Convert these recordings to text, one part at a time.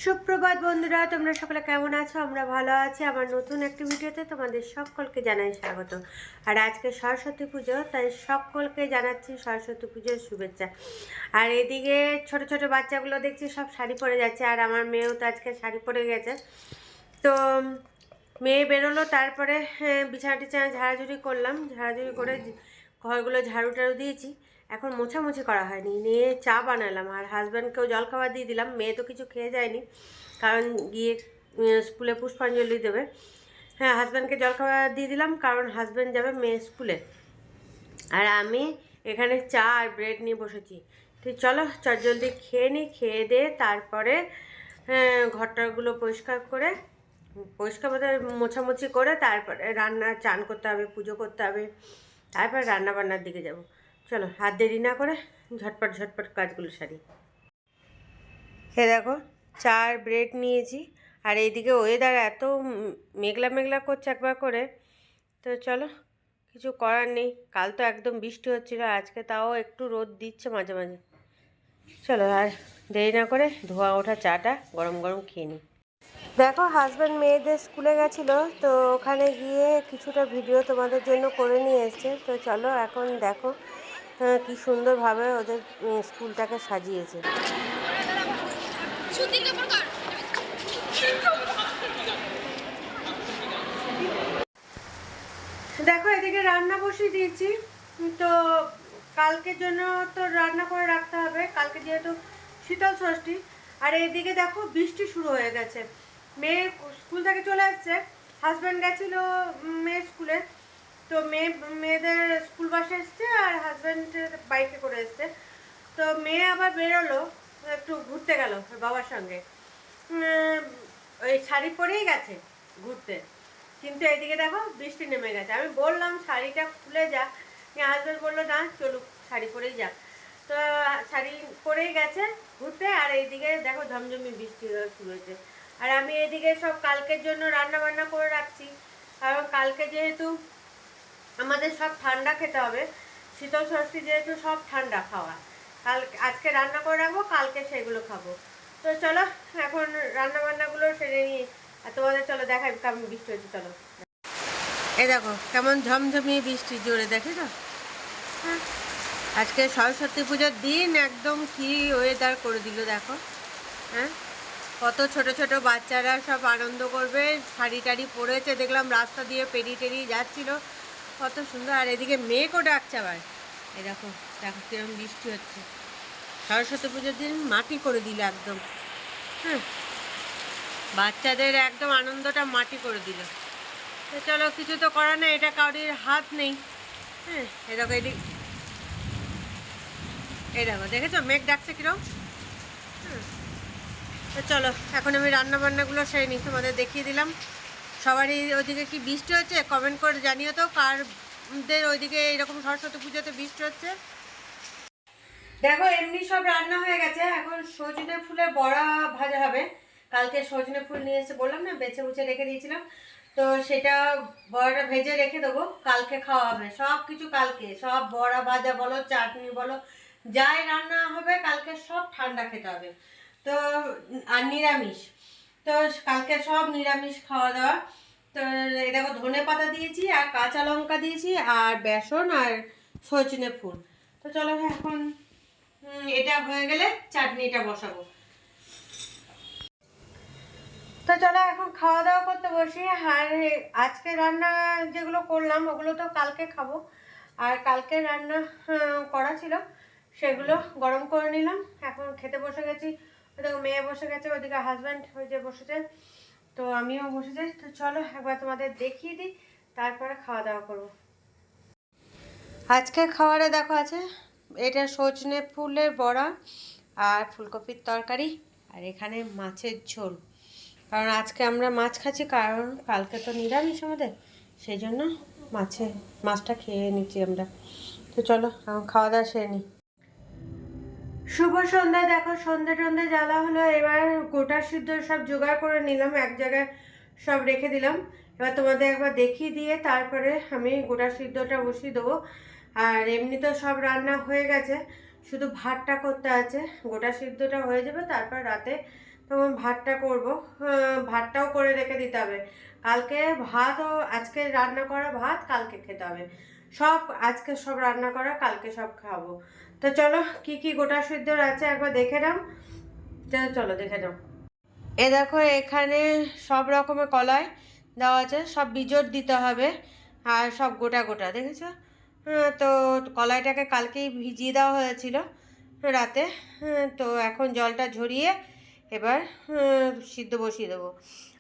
সুপ্রভাত বন্ধুরা, তোমরা সকলে কেমন আছো? আমরা ভালো আছি। আমার নতুন একটি ভিডিওতে তোমাদের সকলকে জানাই স্বাগত। আর আজকে সরস্বতী পুজো, তাই সকলকে জানাচ্ছি সরস্বতী পুজোর শুভেচ্ছা। আর এদিকে ছোট ছোট বাচ্চাগুলো দেখছি সব শাড়ি পরে যাচ্ছে, আর আমার মেয়েও তো আজকে শাড়ি পরে গেছে। তো মেয়ে বেরোলো, তারপরে বিছানা টিছানা ঝাড়াঝুড়ি করলাম, ঝাড়াঝুড়ি করে ঘরগুলো ঝাড়ু টাড়ু দিয়েছি। এখন মোছামুছি করা হয়নি, নিয়ে চা বানালাম আর হাজব্যান্ডকেও জলখাবার দিয়ে দিলাম। মেয়ে তো কিছু খেয়ে যায়নি, কারণ গিয়ে স্কুলে পুষ্পাঞ্জলি দেবে। হ্যাঁ, হাজব্যান্ডকে জলখাবার দিয়ে দিলাম, কারণ হাজব্যান্ড যাবে মেয়ে স্কুলে। আর আমি এখানে চা আর ব্রেড নিয়ে বসেছি। ঠিক, চলো চটজলদি খেয়ে নিই, খেয়ে দিয়ে তারপরে ঘরটাগুলো পরিষ্কার বলতে মোছামুছি করে তারপরে চান করতে হবে, পুজো করতে হবে, তারপর রান্না বান্নার দিকে যাব। চলো হাত দেরি না করে ঝটপট ঝটপট কাজগুলো সারি। এ দেখো, চা আর ব্রেড নিয়েছি। আর এইদিকে ওয়েদার এত মেঘলা মেঘলা করছে একবার করে। তো চলো, কিছু করার নেই। কাল তো একদম বৃষ্টি হচ্ছিল, আজকে তাও একটু রোদ দিচ্ছে মাঝে মাঝে। চলো আর দেরি না করে ধোয়া ওঠা চাটা গরম গরম খেয়ে নিই। দেখো, হাজব্যান্ড মেয়েদের স্কুলে গেছিলো, তো ওখানে গিয়ে কিছুটা ভিডিও তোমাদের জন্য করে নিয়ে এসছে। তো চলো এখন দেখো কি সুন্দরভাবে ওদের স্কুলটাকে সাজিয়েছে। দেখো, এদিকে রান্না বসিয়ে দিয়েছি। তো কালকের জন্য তো রান্না করে রাখতে হবে, কালকে যেহেতু শীতল ষষ্ঠী। আর এদিকে দেখো বৃষ্টি শুরু হয়ে গেছে। মেয়ে স্কুল থেকে চলে আসছে, হাজব্যান্ড গেছিলো মেয়ের স্কুলে। তো মেয়েদের স্কুল বাসে এসছে আর হাজব্যান্ড বাইকে করে এসছে। তো মেয়ে আবার বেরোলো, একটু ঘুরতে গেল বাবার সঙ্গে। ওই শাড়ি পরেই গেছে ঘুরতে, কিন্তু এদিকে দেখো বৃষ্টি নেমে গেছে। আমি বললাম শাড়িটা খুলে যা, হাজব্যান্ড বললো না চলুক শাড়ি পরেই যাক। তো শাড়ি পরেই গেছে ঘুরতে। আর এইদিকে দেখো ঝমঝমি বৃষ্টি শুরু হয়েছে। আর আমি এদিকে সব কালকের জন্য রান্না বান্না করে রাখছি, কারণ কালকে যেহেতু আমাদের সব ঠান্ডা খেতে হবে। শীতল ষষ্ঠী যেহেতু সব ঠান্ডা খাওয়া, আজকে রান্না করে রাখবো, কালকে সেগুলো খাবো। তো চলো এখন রান্না বান্নাগুলো সেরে নিই, আর তোমাদের চলো দেখাই কেমন বৃষ্টি হয়েছে। চলো, এই দেখো কেমন ঝমঝমিয়ে বৃষ্টি জোরে, দেখে তো। হ্যাঁ, আজকে সরস্বতী পুজোর দিন একদম কি ওয়েদার করে দিল দেখো। হ্যাঁ, কত ছোট ছোট বাচ্চারা সব আনন্দ করবে, শাড়ি টাড়ি পরেছে, দেখলাম রাস্তা দিয়ে পেরিয়ে টেরিয়ে যাচ্ছিলো, কত সুন্দর। আর এদিকে মেঘও ডাকছে আবার। এই দেখো, দেখো কিরকম বৃষ্টি হচ্ছে। সরস্বতী পুজোর দিন মাটি করে দিল একদম। হ্যাঁ, বাচ্চাদের একদম আনন্দটা মাটি করে দিল। তো চলো, কিছু তো করার নেই, এটা কারোর হাত নেই। হ্যাঁ, এই দেখো এই দেখো, দেখেছো মেঘ ডাকছে কিরকম। হ্যাঁ, তো চলো এখন আমি রান্না বান্নাগুলো সেরে নিই, তোমাদের দেখিয়ে দিলাম। সবারই ওইদিকে কি বৃষ্টি হচ্ছে কমেন্ট করে জানিও তো, কারদের ওইদিকে এরকম সরস্বতী পুজোতে বৃষ্টি হচ্ছে। দেখো এমনি সব রান্না হয়ে গেছে, এখন সজনে ফুলের বড়া ভাজা হবে। কালকে সজনে ফুল নিয়ে এসে বললাম না, বেছে বুছে রেখে দিয়েছিলাম। তো সেটা বড়াটা ভেজে রেখে দেবো, কালকে খাওয়া হবে। সব কিছু কালকে, সব বড়া ভাজা বলো, চাটনি বলো, যাই রান্না হবে কালকে সব ঠান্ডা খেতে হবে। তো আর নিরামিষ, তো কালকে সব নিরামিষ খাওয়া দাওয়া। তো এই দেখো ধনে পাতা দিয়েছি আর কাঁচা লঙ্কা দিয়েছি আর বেসন আর সজনে ফুল। তো চলো এখন এটা হয়ে গেলে চাটনিটা বসাবো। তো চলো এখন খাওয়া দাওয়া করতে বসি। আর আজকে রান্না যেগুলো করলাম ওগুলো তো কালকে খাবো। আর কালকে রান্না করা ছিল, সেগুলো গরম করে নিলাম। এখন খেতে বসে গেছি। ওদিকে মেয়ে বসে গেছে, ওদিকে হাজব্যান্ড ওই যে বসেছে, তো আমিও বসে যাই। তো চলো একবার তোমাদের দেখিয়ে দিই, তারপরে খাওয়া দাওয়া করবো। আজকে খাবারে দেখো আছে এটা সজনে ফুলের বড়া আর ফুলকপির তরকারি, আর এখানে মাছের ঝোল। কারণ আজকে আমরা মাছ খাচ্ছি, কারণ কালকে তো নিরামিষ আমাদের, সেই জন্য মাছটা খেয়ে নিচ্ছি আমরা। তো চলো এখন খাওয়া দাওয়া সেরে নিই। শুভ সন্ধ্যা। দেখো সন্ধ্যে টন্ধে জ্বালা হলো, এবার গোটা সিদ্ধ সব জোগাড় করে নিলাম, এক জায়গায় সব রেখে দিলাম। এবার তোমাদের একবার দেখিয়ে দিয়ে তারপরে আমি গোটা সিদ্ধটা বসিয়ে দেবো। আর এমনি তো সব রান্না হয়ে গেছে, শুধু ভাতটা করতে আছে। গোটা সিদ্ধটা হয়ে যাবে, তারপর রাতে তখন ভাতটা করব। ভাতটাও করে রেখে দিতে হবে। কালকে ভাতও, আজকে রান্না করা ভাত কালকে খেতে হবে। সব আজকে সব রান্না করা, কালকে সব খাবো। তো চলো কি কি গোটা সিদ্ধর আছে একবার দেখে নাও। চলো দেখে নাও। এ দেখো এখানে সব রকমের কলাই দেওয়া আছে, সব বিজোড় দিতে হবে আর সব গোটা গোটা, দেখেছো? তো কলাইটাকে কালকেই ভিজিয়ে দেওয়া হয়েছিল রাতে। তো এখন জলটা ঝরিয়ে এবার সিদ্ধ বসিয়ে দেবো।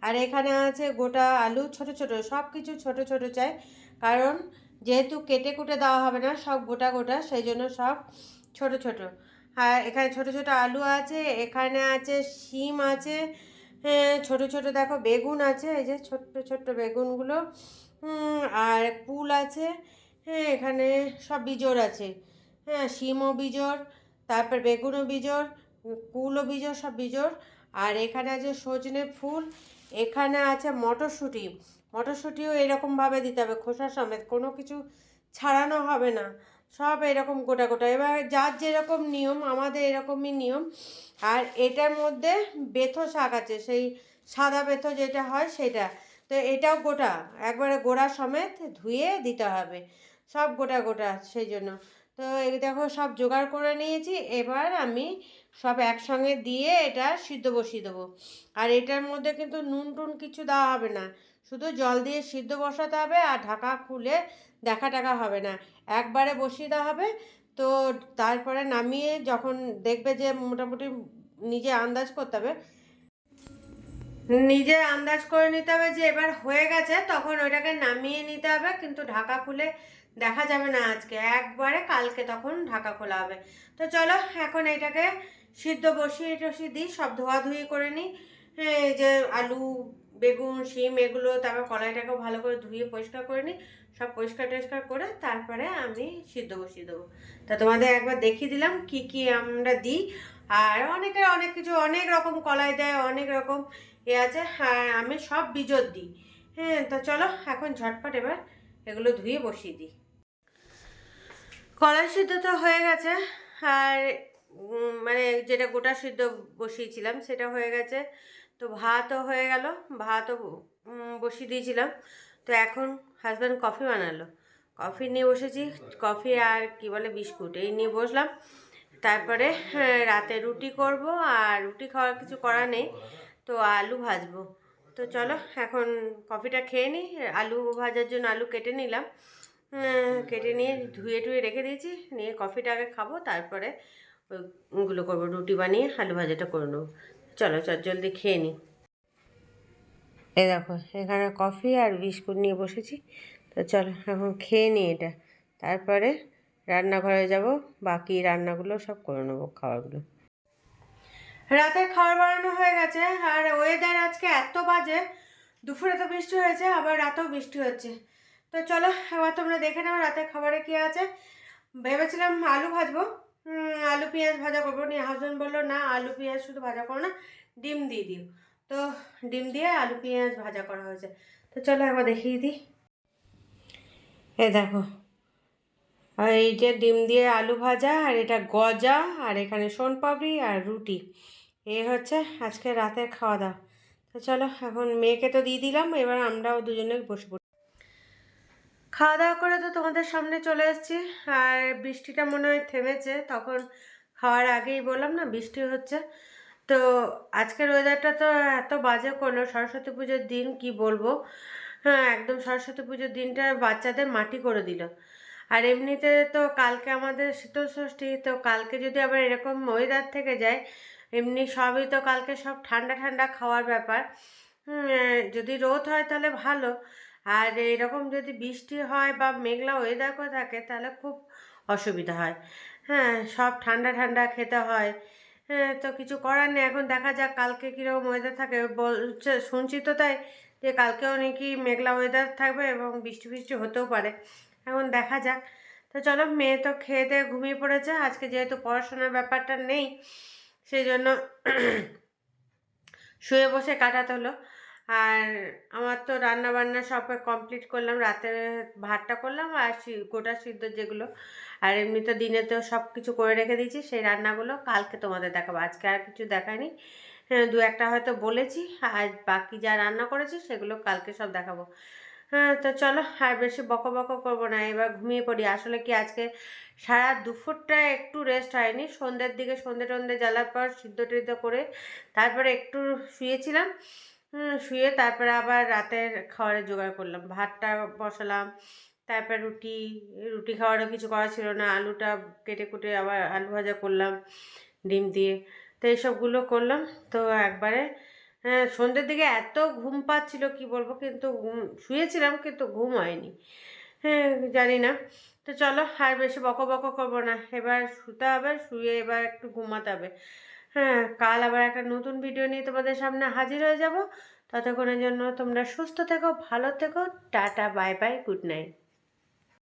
আর এখানে আছে গোটা আলু, ছোট ছোট, সব কিছু ছোট ছোট চাই, কারণ যেহেতু কেটে কুটে দেওয়া হবে না, সব গোটা গোটা, সেই জন্য সব ছোট ছোট। আর এখানে ছোট ছোট আলু আছে, এখানে আছে শিম আছে, ছোট ছোট দেখো বেগুন আছে, এই যে ছোট্ট ছোট্ট বেগুনগুলো, আর কুল আছে। এখানে সব বিজোড় আছে, শিমও বিজোড়, তারপর বেগুনও বিজোড়, কুলও বিজোড়, সব বিজোড়। আর এখানে আছে সজনে ফুল, এখানে আছে মটরশুঁটি। মটরশুঁটিও এরকমভাবে দিতে হবে, খোসা সমেত, কোনো কিছু ছাড়ানো হবে না, সব এরকম গোটা গোটা। এবার যার যেরকম নিয়ম, আমাদের এরকমই নিয়ম। আর এটার মধ্যে বেথো শাক আছে, সেই সাদা বেথো যেটা হয় সেটা, তো এটাও গোটা, একবারে গোড়া সমেত ধুয়ে দিতে হবে, সব গোটা গোটা, সেই জন্য। তো এই দেখো সব জোগাড় করে নিয়েছি, এবার আমি সব একসঙ্গে দিয়ে এটা সিদ্ধ বসিয়ে দেবো। আর এটার মধ্যে কিন্তু নুন টুন কিছু দেওয়া হবে না, শুধু জল দিয়ে সিদ্ধ বসাতে হবে, আর ঢাকা খুলে দেখা টাকা হবে না, একবারে বসিয়ে দেওয়া হবে। তো তারপরে নামিয়ে যখন দেখবে যে মোটামুটি নিজে আন্দাজ করতে হবে, নিজে আন্দাজ করে নিতে হবে যে এবার হয়ে গেছে, তখন ওইটাকে নামিয়ে নিতে হবে, কিন্তু ঢাকা খুলে দেখা যাবে না আজকে, একবারে কালকে তখন ঢাকা খোলা হবে। তো চলো এখন এটাকে সিদ্ধ বসিয়ে টসিয়ে দিই, সব ধোয়াধুয়ি করে নিই। এই যে আলু, বেগুন, শিম এগুলো, তারপর কলাইটাকেও ভালো করে ধুয়ে পরিষ্কার করে নিই, সব পরিষ্কার টরিষ্কার করে তারপরে আমি সিদ্ধ বসিয়ে দেবো। তা তোমাদের একবার দেখিয়ে দিলাম কি কি আমরা দিই। আর অনেকে অনেক কিছু, অনেক রকম কলাই দেয়, অনেক রকম আছে, আর আমি সব বিজোড় দিই। তো চলো এখন ঝটপট এবার এগুলো ধুয়ে বসিয়ে দিই। কলাই সিদ্ধ তো হয়ে গেছে, আর মানে যেটা গোটা সিদ্ধ বসিয়েছিলাম সেটা হয়ে গেছে। তো ভাতও হয়ে গেল, ভাতও বসিয়ে দিয়েছিলাম। তো এখন হাজব্যান্ড কফি বানালো, কফি নিয়ে বসেছি, কফি আর কি বলে বিস্কুট এই নিয়ে বসলাম। তারপরে রাতে রুটি করব, আর রুটি খাওয়ার কিছু করার নেই, তো আলু ভাজবো। তো চলো এখন কফিটা খেয়ে নিই। আলু ভাজার জন্য আলু কেটে নিলাম, কেটে নিয়ে ধুয়ে টুয়ে রেখে দিয়েছি, নিয়ে কফিটা আগে খাবো, তারপরে ওইগুলো করবো, রুটি বানিয়ে আলু ভাজাটা করে নেবো। চলো জলদি খেয়ে নিই। এই দেখো এখানে কফি আর বিস্কুট নিয়ে বসেছি। তো চলো এখন খেয়ে নিই এটা, তারপরে রান্নাঘরে যাব, বাকি রান্নাগুলো সব করে নেবো, খাবারগুলো। রাতের খাবার বানানো হয়ে গেছে, আর ওয়েদার আজকে এত বাজে, দুপুরে তো বৃষ্টি হয়েছে, আবার রাতেও বৃষ্টি হচ্ছে। তো চলো এবার তোমরা দেখে নাও রাতের খাবারে কী আছে। ভেবেছিলাম আলু ভাজবো, আলু পেঁয়াজ ভাজা করবো, নিয়ে হাজব্যান্ড বললো না আলু পেঁয়াজ শুধু ভাজা করো না, ডিম দিয়ে দিও। তো ডিম দিয়ে আলু পেঁয়াজ ভাজা করা হয়েছে। তো চলো একবার দেখিয়ে দিই। এই দেখো, আর এই যে ডিম দিয়ে আলু ভাজা, আর এটা গজা, আর এখানে শোনপাপড়ি আর রুটি, এই হচ্ছে আজকে রাতের খাওয়া দাওয়া। তো চলো এখন মেয়েকে তো দিয়ে দিলাম, এবার আমরাও দুজনে বসে পড়ি। খাওয়া দাওয়া করে তো তোমাদের সামনে চলে এসেছি, আর বৃষ্টিটা মনে হয় থেমেছে, তখন খাওয়ার আগেই বললাম না বৃষ্টি হচ্ছে। তো আজকের ওয়েদারটা তো এত বাজে করলো, সরস্বতী পুজোর দিন কি বলবো, একদম সরস্বতী পুজোর দিনটা বাচ্চাদের মাটি করে দিল। আর এমনিতে তো কালকে আমাদের শীতল ষষ্ঠী, তো কালকে যদি আবার এরকম ওয়েদার থেকে যায়, এমনি সবই তো কালকে সব ঠান্ডা ঠান্ডা খাওয়ার ব্যাপার। যদি রোদ হয় তাহলে ভালো, আর এরকম যদি বৃষ্টি হয় বা মেঘলা ওয়েদার করে থাকে তাহলে খুব অসুবিধা হয়। সব ঠান্ডা ঠান্ডা খেতে হয়। তো কিছু করার নেই, এখন দেখা যাক কালকে কীরকম ওয়েদার থাকে, বলছে শুনছি তো তাই, যে কালকেও নাকি মেঘলা ওয়েদার থাকবে এবং বৃষ্টি বৃষ্টি হতেও পারে, এখন দেখা যাক। তো চলো মেয়ে তো খেয়ে দিয়ে ঘুমিয়ে পড়েছে, আজকে যেহেতু পড়াশোনার ব্যাপারটা নেই সেই জন্য শুয়ে বসে কাটাতে হলো। আর আমার তো রান্না বান্না সব কমপ্লিট করলাম, রাতে ভাতটা করলাম আর গোটা সিদ্ধ যেগুলো, আর এমনিতে দিনেতেও সব কিছু করে রেখে দিয়েছি, সেই রান্নাগুলো কালকে তোমাদের দেখাবো, আজকে আর কিছু দেখায়নি। হ্যাঁ, দু একটা হয়তো বলেছি, আর বাকি যা রান্না করেছি সেগুলো কালকে সব দেখাবো। হ্যাঁ, তো চলো আর বেশি বকো বকো করবো না, এবার ঘুমিয়ে পড়ি। আসলে কি আজকে সারা দুপুরটা একটু রেস্ট হয়নি, সন্ধ্যের দিকে সন্ধ্যে টন্ধে জ্বালার পর সিদ্ধ টিদ্ধ করে তারপরে একটু শুয়েছিলাম। শুয়ে তারপরে আবার রাতের খাবারের জোগাড় করলাম, ভাতটা বসালাম, তারপর রুটি রুটি খাওয়ারও কিছু করা ছিল না, আলুটা কেটে কুটে আবার আলু ভাজা করলাম ডিম দিয়ে। তো এইসবগুলো করলাম। তো একবারে সন্ধ্যের দিকে এত ঘুম পাচ্ছিল কি বলবো, কিন্তু শুয়েছিলাম কিন্তু ঘুম হয়নি। হ্যাঁ, জানি না। তো চলো আর বেশি বকো বকো করবো না, এবার শুতে হবে, শুয়ে এবার একটু ঘুমাতে হবে। হ্যাঁ, কাল আবার একটা নতুন ভিডিও নিয়ে তোমাদের সামনে হাজির হয়ে যাব। ততক্ষণের জন্য তোমরা সুস্থ থেকো, ভালো থেকো, tata, bye bye, good night.